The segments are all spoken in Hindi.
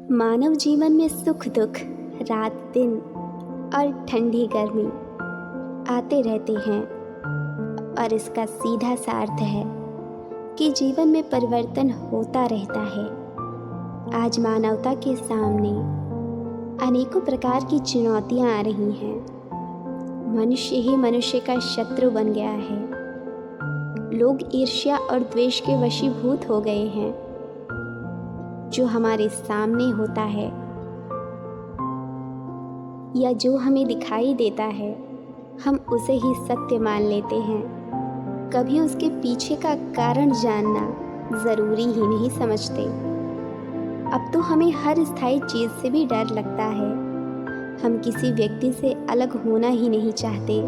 मानव जीवन में सुख दुख, रात दिन और ठंडी गर्मी आते रहते हैं और इसका सीधा सा अर्थ है कि जीवन में परिवर्तन होता रहता है। आज मानवता के सामने अनेकों प्रकार की चुनौतियां आ रही हैं। मनुष्य ही मनुष्य का शत्रु बन गया है। लोग ईर्ष्या और द्वेष के वशीभूत हो गए हैं। जो हमारे सामने होता है या जो हमें दिखाई देता है, हम उसे ही सत्य मान लेते हैं। कभी उसके पीछे का कारण जानना ज़रूरी ही नहीं समझते। अब तो हमें हर स्थायी चीज़ से भी डर लगता है। हम किसी व्यक्ति से अलग होना ही नहीं चाहते।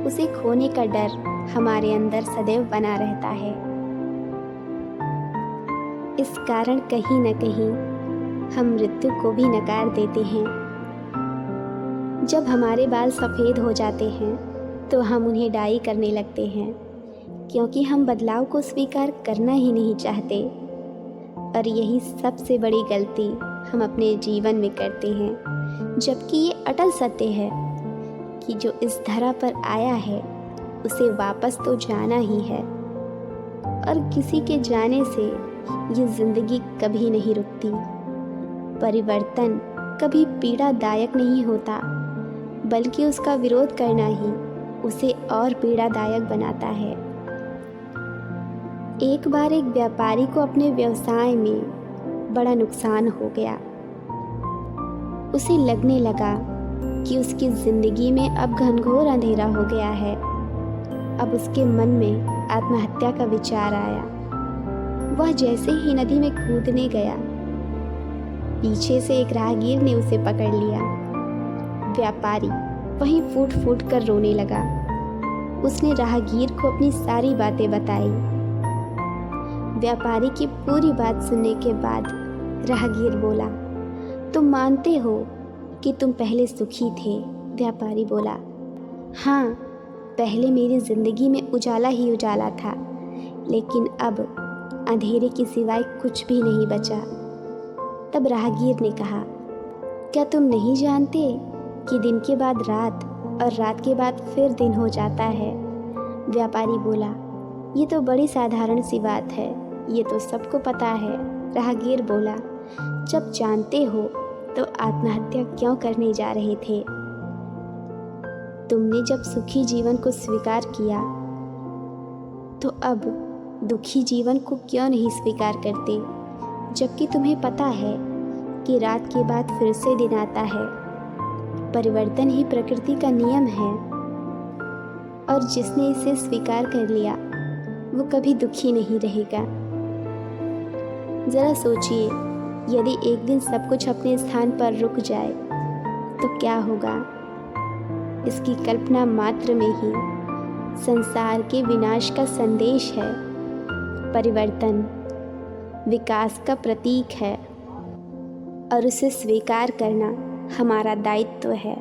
उसे खोने का डर हमारे अंदर सदैव बना रहता है। इस कारण कहीं न कहीं हम मृत्यु को भी नकार देते हैं। जब हमारे बाल सफ़ेद हो जाते हैं तो हम उन्हें डाई करने लगते हैं, क्योंकि हम बदलाव को स्वीकार करना ही नहीं चाहते। और यही सबसे बड़ी गलती हम अपने जीवन में करते हैं, जबकि ये अटल सत्य है कि जो इस धरा पर आया है उसे वापस तो जाना ही है। और किसी के जाने से ये ज़िंदगी कभी नहीं रुकती। परिवर्तन कभी पीड़ादायक नहीं होता, बल्कि उसका विरोध करना ही उसे और पीड़ादायक बनाता है। एक बार एक व्यापारी को अपने व्यवसाय में बड़ा नुकसान हो गया। उसे लगने लगा कि उसकी ज़िंदगी में अब घनघोर अंधेरा हो गया है। अब उसके मन में आत्महत्या का विचार आया। वह जैसे ही नदी में कूदने गया, पीछे से एक राहगीर ने उसे पकड़ लिया। व्यापारी वहीं फूट फूट कर रोने लगा। उसने राहगीर को अपनी सारी बातें बताई। व्यापारी की पूरी बात सुनने के बाद राहगीर बोला, तुम मानते हो कि तुम पहले सुखी थे? व्यापारी बोला, हाँ, पहले मेरी ज़िंदगी में उजाला ही उजाला था, लेकिन अब अंधेरे के सिवाय कुछ भी नहीं बचा। तब राहगीर ने कहा, क्या तुम नहीं जानते कि दिन के बाद रात और रात के बाद फिर दिन हो जाता है? व्यापारी बोला, ये तो बड़ी साधारण सी बात है, ये तो सबको पता है। राहगीर बोला, जब जानते हो तो आत्महत्या क्यों करने जा रहे थे? तुमने जब सुखी जीवन को स्वीकार किया तो अब दुखी जीवन को क्यों नहीं स्वीकार करते, जबकि तुम्हें पता है कि रात के बाद फिर से दिन आता है। परिवर्तन ही प्रकृति का नियम है और जिसने इसे स्वीकार कर लिया वो कभी दुखी नहीं रहेगा। ज़रा सोचिए, यदि एक दिन सब कुछ अपने स्थान पर रुक जाए तो क्या होगा? इसकी कल्पना मात्र में ही संसार के विनाश का संदेश है। परिवर्तन विकास का प्रतीक है और उसे स्वीकार करना हमारा दायित्व है।